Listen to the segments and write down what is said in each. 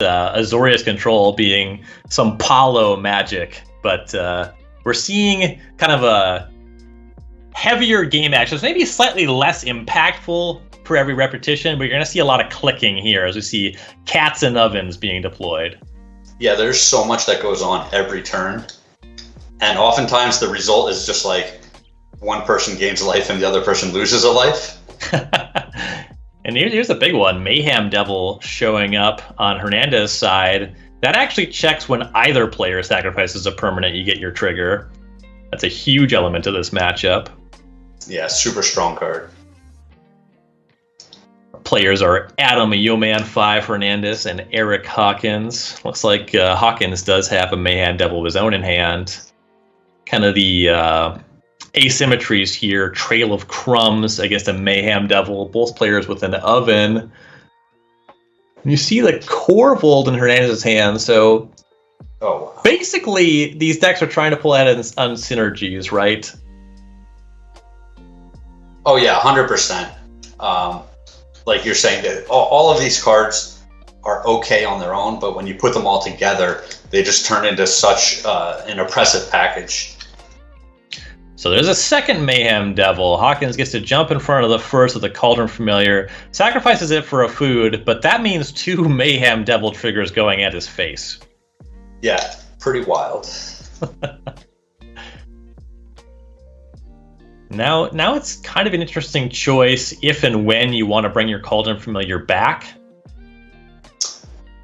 Azorius control being some Paulo magic, but we're seeing kind of a heavier game actions, maybe slightly less impactful for every repetition, but you're going to see a lot of clicking here as we see cats and ovens being deployed. Yeah, there's so much that goes on every turn, and oftentimes the result is just like one person gains a life and the other person loses a life. And here's a big one. Mayhem Devil showing up on Hernandez's side. That actually checks when either player sacrifices a permanent, you get your trigger. That's a huge element to this matchup. Yeah, super strong card. Players are Adam Yeoman 5 Hernandez and Eric Hawkins. Looks like Hawkins does have a Mayhem Devil of his own in hand. Kind of the asymmetries here. Trail of Crumbs against a Mayhem Devil. Both players with an oven. You see the Corvold in Hernandez's hand. So basically, these decks are trying to pull out on synergies, right? Oh yeah, 100%. Like you're saying, that all of these cards are okay on their own, but when you put them all together, they just turn into such an oppressive package. So there's a second Mayhem Devil. Hawkins gets to jump in front of the first with a Cauldron Familiar, sacrifices it for a food, but that means 2 Mayhem Devil triggers going at his face. Yeah, pretty wild. Now it's kind of an interesting choice if and when you want to bring your Cauldron Familiar back.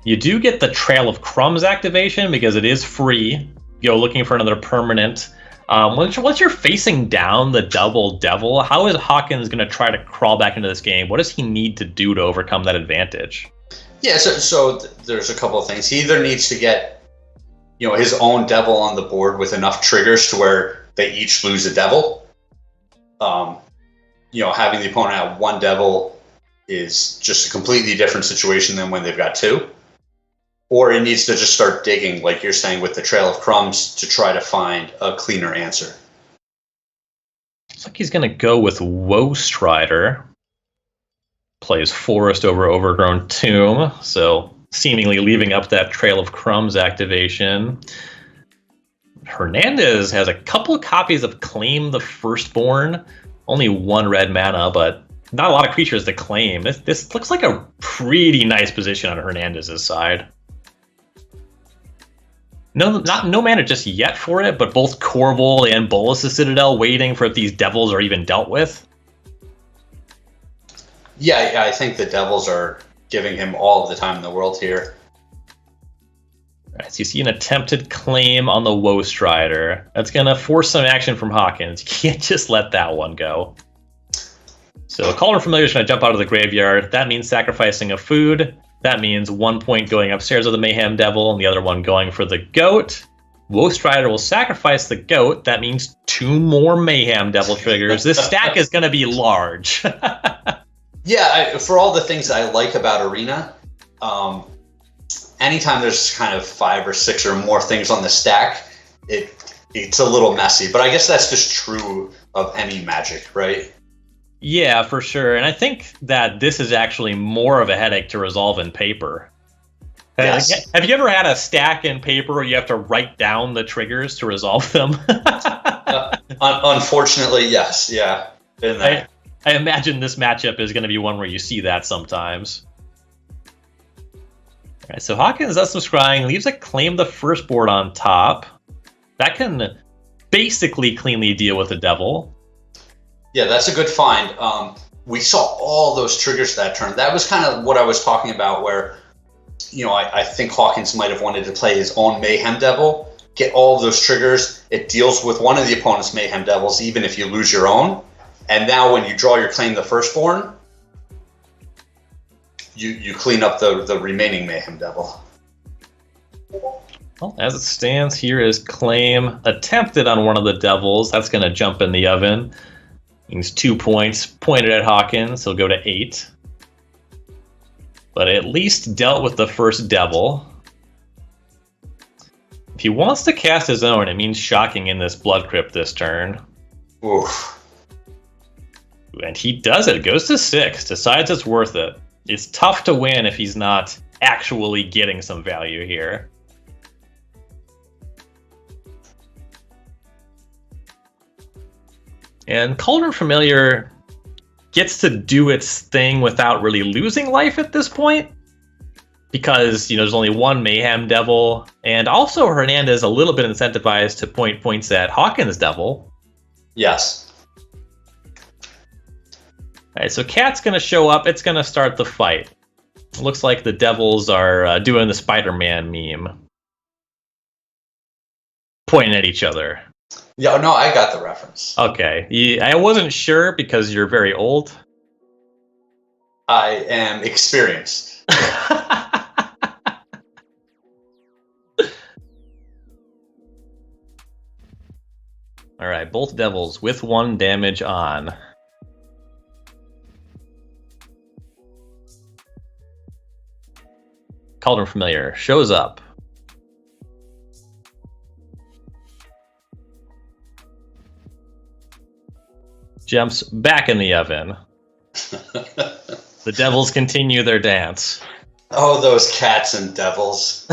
You do get the Trail of Crumbs activation because it is free. Go looking for another permanent. Once you're facing down the double devil, how is Hawkins going to try to crawl back into this game? What does he need to do to overcome that advantage? Yeah, so there's a couple of things. He either needs to get, his own devil on the board with enough triggers to where they each lose a devil. Having the opponent have 1 devil is just a completely different situation than when they've got 2. Or it needs to just start digging, like you're saying, with the Trail of Crumbs to try to find a cleaner answer. Looks like he's going to go with Woe Strider. Plays Forest over Overgrown Tomb, so seemingly leaving up that Trail of Crumbs activation. Hernandez has a couple of copies of Claim the Firstborn. Only 1 red mana, but not a lot of creatures to claim. This looks like a pretty nice position on Hernandez's side. No mana just yet for it, but both Corvold and Bolas' Citadel waiting for if these devils are even dealt with. Yeah, I think the devils are giving him all of the time in the world here. Right, so you see an attempted claim on the Woe Strider. That's going to force some action from Hawkins. You can't just let that one go. So Cauldron Familiar is going to jump out of the graveyard. That means sacrificing a food. That means 1 point going upstairs with the Mayhem Devil and the other one going for the goat. Woe Strider will sacrifice the goat. That means 2 more Mayhem Devil triggers. This stack is going to be large. Yeah, for all the things I like about Arena, anytime there's kind of 5 or 6 or more things on the stack, it's a little messy. But I guess that's just true of any Magic, right? Yeah, for sure. And I think that this is actually more of a headache to resolve in paper. Yes. Have you ever had a stack in paper where you have to write down the triggers to resolve them? Unfortunately, yes. Yeah. I imagine this matchup is going to be one where you see that sometimes. All right, so Hawkins does some scrying, leaves a Claim the Firstborn on top. That can basically cleanly deal with the devil. Yeah, that's a good find. We saw all those triggers that turn. That was kind of what I was talking about where, I think Hawkins might have wanted to play his own Mayhem Devil, get all of those triggers. It deals with one of the opponent's Mayhem Devils, even if you lose your own. And now when you draw your Claim the Firstborn, you clean up the remaining Mayhem Devil. Well, as it stands, here is Claim attempted on one of the devils. That's going to jump in the oven. Means 2 points pointed at Hawkins. He'll go to 8. But at least dealt with the first devil. If he wants to cast his own, it means shocking in this Blood Crypt this turn. Oof. And he does it. Goes to 6. Decides it's worth it. It's tough to win if he's not actually getting some value here. And Cauldron Familiar gets to do its thing without really losing life at this point, because there's only one Mayhem Devil, and also Hernandez a little bit incentivized to point points at Hawkins Devil. Yes. All right, so Cat's going to show up. It's going to start the fight. It looks like the Devils are doing the Spider-Man meme, pointing at each other. Yeah, no, I got the reference. Okay. I wasn't sure because you're very old. I am experienced. All right, both Devils with 1 damage on. Cauldron Familiar shows up. Jumps back in the oven. The Devils continue their dance. Oh, those cats and devils.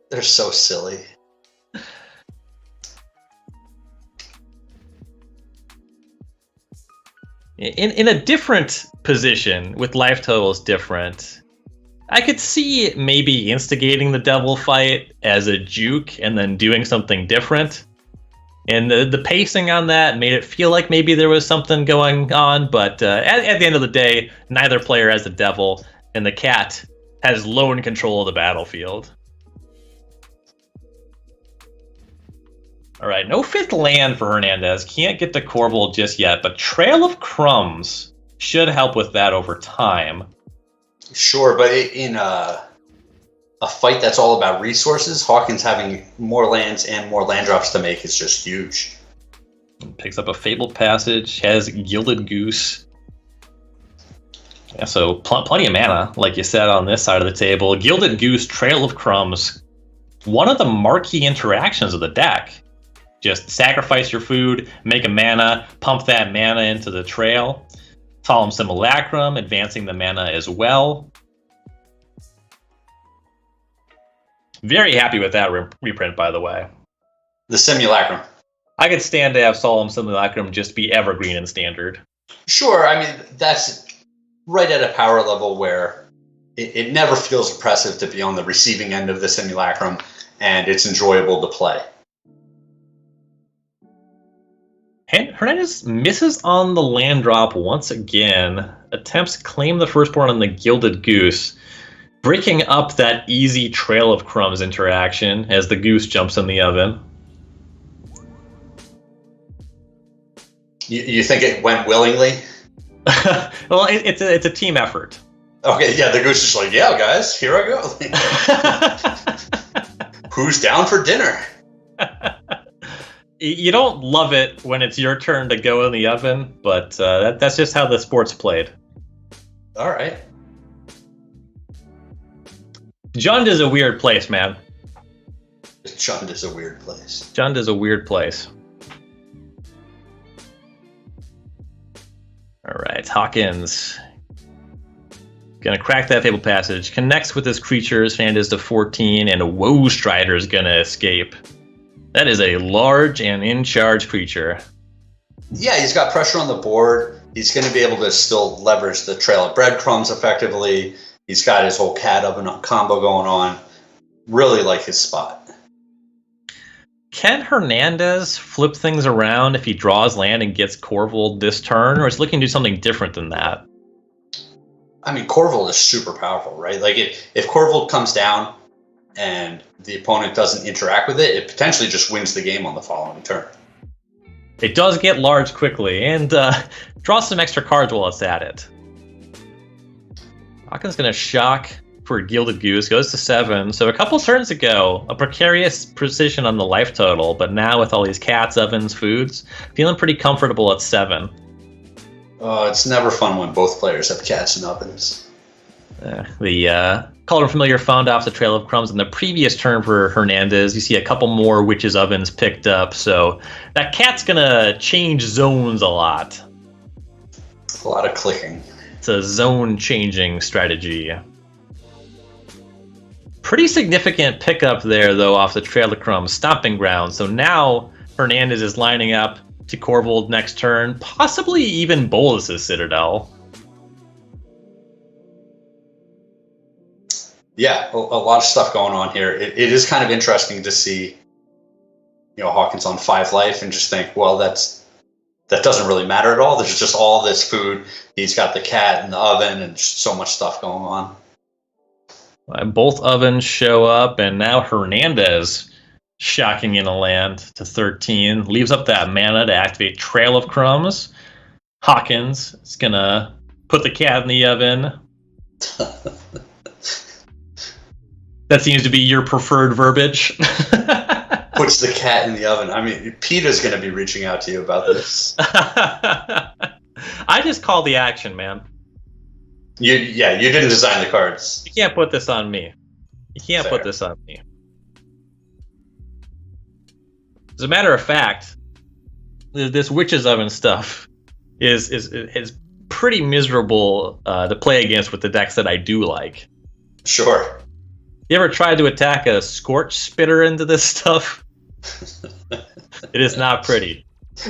They're so silly. In a different position, with life totals different, I could see maybe instigating the Devil fight as a juke and then doing something different. And the pacing on that made it feel like maybe there was something going on, but at the end of the day, neither player has the Devil, and the Cat has lone control of the battlefield. All right, no 5th land for Hernandez. Can't get to Corval just yet, but Trail of Crumbs should help with that over time. Sure, but in a fight that's all about resources, Hawkins having more lands and more land drops to make is just huge. Picks up a Fabled Passage, has Gilded Goose. Yeah, so plenty of mana, like you said, on this side of the table. Gilded Goose, Trail of Crumbs, one of the marquee interactions of the deck. Just sacrifice your food, make a mana, pump that mana into the trail. Solemn Simulacrum, advancing the mana as well. Very happy with that reprint, by the way. The Simulacrum. I could stand to have Solemn Simulacrum just be evergreen and standard. Sure, I mean, that's right at a power level where it never feels oppressive to be on the receiving end of the Simulacrum, and it's enjoyable to play. Hernandez misses on the land drop once again. Attempts to claim the firstborn on the Gilded Goose, breaking up that easy Trail of Crumbs interaction as the goose jumps in the oven. You think it went willingly? Well, it's a team effort. Okay, yeah, the goose is like, yeah, guys, here I go. Who's down for dinner? You don't love it when it's your turn to go in the oven, but that's just how the sport's played. All right. Jund is a weird place, man. Jund is a weird place. Jund is a weird place. All right, Hawkins. Gonna crack that Fabled Passage. Connects with his creatures. Hernandez to 14, and a Woe Strider is gonna escape. That is a large and in-charge creature. Yeah, he's got pressure on the board. He's going to be able to still leverage the Trail of Breadcrumbs effectively. He's got his whole cat oven combo going on. Really like his spot. Can Hernandez flip things around if he draws land and gets Corval this turn, or is he looking to do something different than that? I mean, Corval is super powerful, right? Like, if Corval comes down and the opponent doesn't interact with it, it potentially just wins the game on the following turn. It does get large quickly, and draw some extra cards while it's at it. Hawkins going to shock for Gilded Goose, goes to 7. So a couple turns ago, a precarious position on the life total, but now with all these cats, ovens, foods, feeling pretty comfortable at 7. It's never fun when both players have cats and ovens. The Cauldron Familiar found off the Trail of Crumbs in the previous turn for Hernandez. You see a couple more Witch's Ovens picked up, so that cat's gonna change zones a lot. A lot of clicking. It's a zone changing strategy. Pretty significant pickup there, though, off the Trail of Crumbs stomping ground. So now Hernandez is lining up to Corvold next turn, possibly even Bolus's Citadel. Yeah, a lot of stuff going on here. It is kind of interesting to see, Hawkins on 5 life and just think, well, that doesn't really matter at all. There's just all this food. He's got the cat in the oven and just so much stuff going on. And both ovens show up, and now Hernandez shocking in a land to 13. Leaves up that mana to activate Trail of Crumbs. Hawkins is going to put the cat in the oven. That seems to be your preferred verbiage. Puts the cat in the oven. I mean, PETA's going to be reaching out to you about this. I just call the action, man. You didn't design the cards. You can't put this on me. You can't Fair. put this on me. As a matter of fact, this Witch's Oven stuff is pretty miserable to play against with the decks that I do like. Sure. You ever tried to attack a Scorch Spitter into this stuff? It is not pretty.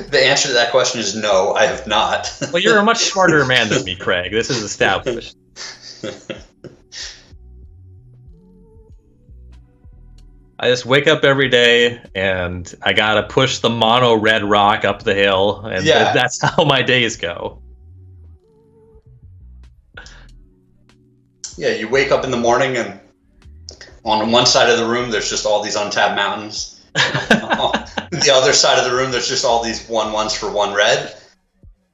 The answer to that question is no, I have not. Well, you're a much smarter man than me, Craig. This is established. I just wake up every day and I gotta push the mono red rock up the hill, and that's how my days go. Yeah, you wake up in the morning and on one side of the room there's just all these untapped mountains. The other side of the room there's just all these 1/1s for 1 red.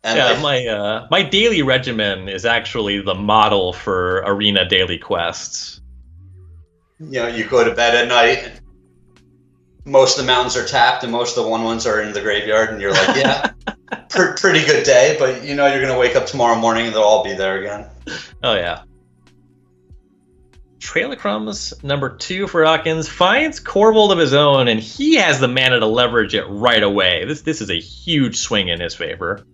And my daily regimen is actually the model for arena daily quests. You go to bed at night, most of the mountains are tapped and most of the 1/1s are in the graveyard, and you're like, yeah, pretty good day, but you're going to wake up tomorrow morning and they'll all be there again. Oh, yeah. Trail of Crumbs, number 2 for Hawkins, finds Corvold of his own, and he has the mana to leverage it right away. This is a huge swing in his favor.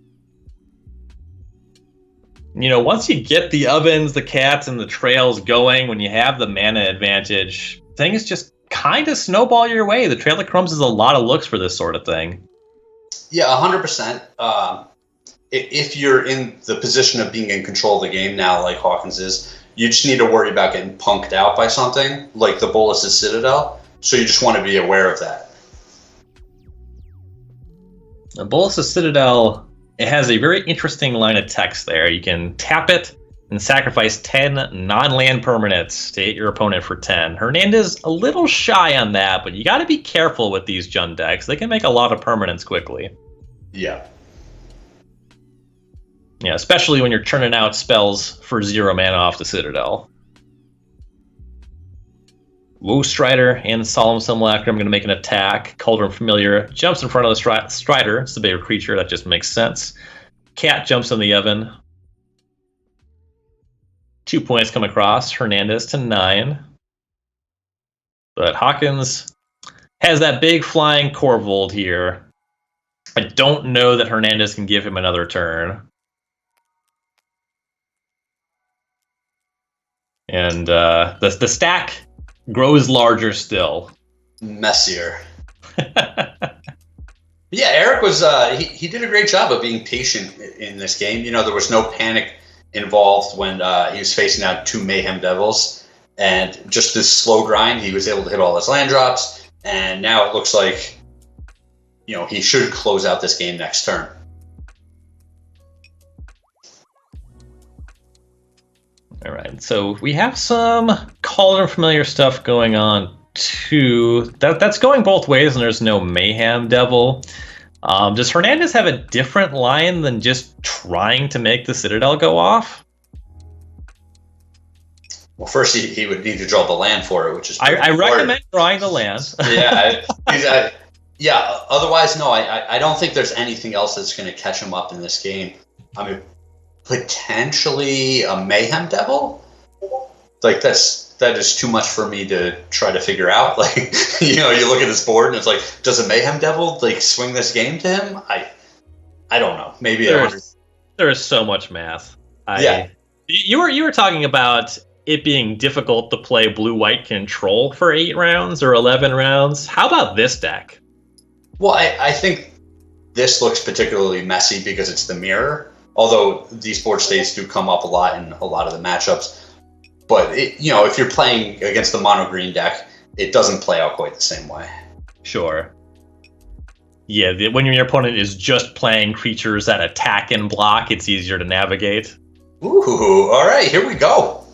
Once you get the ovens, the cats, and the trails going, when you have the mana advantage, things just kind of snowball your way. The Trail of Crumbs is a lot of looks for this sort of thing. Yeah, 100%. If you're in the position of being in control of the game now, like Hawkins is, you just need to worry about getting punked out by something, like the Bolus's Citadel. So you just want to be aware of that. The Bolus's Citadel, it has a very interesting line of text there. You can tap it and sacrifice 10 non-land permanents to hit your opponent for 10. Hernandez a little shy on that, but you got to be careful with these Jund decks. They can make a lot of permanents quickly. Yeah. Yeah, especially when you're churning out spells for 0 mana off the Citadel. Woe Strider and Solemn Simulacrum going to make an attack. Cauldron Familiar jumps in front of the Strider. It's the bigger creature. That just makes sense. Cat jumps in the oven. 2 points come across. Hernandez to 9. But Hawkins has that big flying Corvold here. I don't know that Hernandez can give him another turn. And the stack grows larger still. Messier. Yeah, Eric was he did a great job of being patient in this game. There was no panic involved when he was facing out 2 Mayhem Devils, and just this slow grind, he was able to hit all his land drops, and now it looks like he should close out this game next turn. All right, so we have some Cauldron Familiar stuff going on too. That's going both ways, and there's no Mayhem Devil. Does Hernandez have a different line than just trying to make the Citadel go off? Well, first he would need to draw the land for it, which is I recommend drawing the land. Yeah. Otherwise, no. I don't think there's anything else that's going to catch him up in this game. I mean, potentially a Mayhem Devil. Like that is too much for me to try to figure out. Like, you look at this board and it's like, does a Mayhem Devil swing this game to him? I don't know. Maybe there is so much math. You were talking about it being difficult to play blue-white control for 8 rounds or 11 rounds. How about this deck? Well, I think this looks particularly messy because it's the mirror, although these board states do come up a lot in a lot of the matchups. But, if you're playing against the mono-green deck, it doesn't play out quite the same way. Sure. Yeah, when your opponent is just playing creatures that attack and block, it's easier to navigate. Ooh, all right, here we go.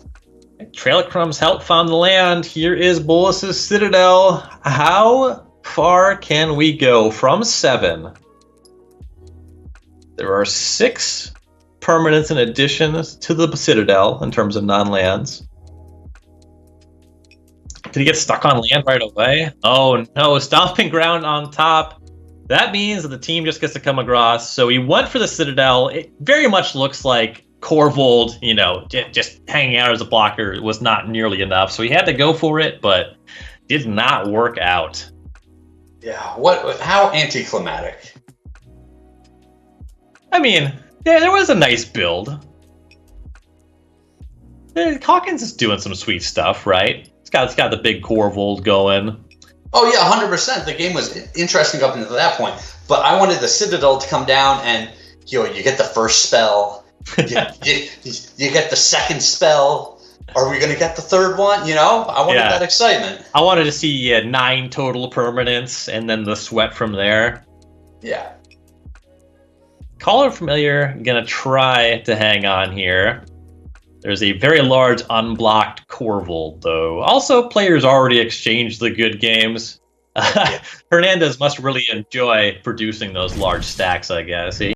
Trail of Crumb's help found the land. Here is Bolas's Citadel. How far can we go from 7? There are 6 permanents and additions to the Citadel in terms of non-lands. Did he get stuck on land right away? Oh no, Stomping Ground on top. That means that the team just gets to come across. So he went for the Citadel. It very much looks like Corvold, just hanging out as a blocker was not nearly enough. So he had to go for it, but did not work out. Yeah, how anticlimactic. I mean, yeah, there was a nice build. Hawkins is doing some sweet stuff, right? It's got the big Corvold going. Oh yeah, 100%. The game was interesting up until that point, but I wanted the Citadel to come down and you get the first spell, you get the second spell. Are we going to get the third one? I wanted that excitement. I wanted to see 9 total permanents and then the sweat from there. Yeah. Caller Familiar gonna try to hang on here. There's a very large unblocked Corvold, though. Also, players already exchanged the good games. Hernandez must really enjoy producing those large stacks, I guess.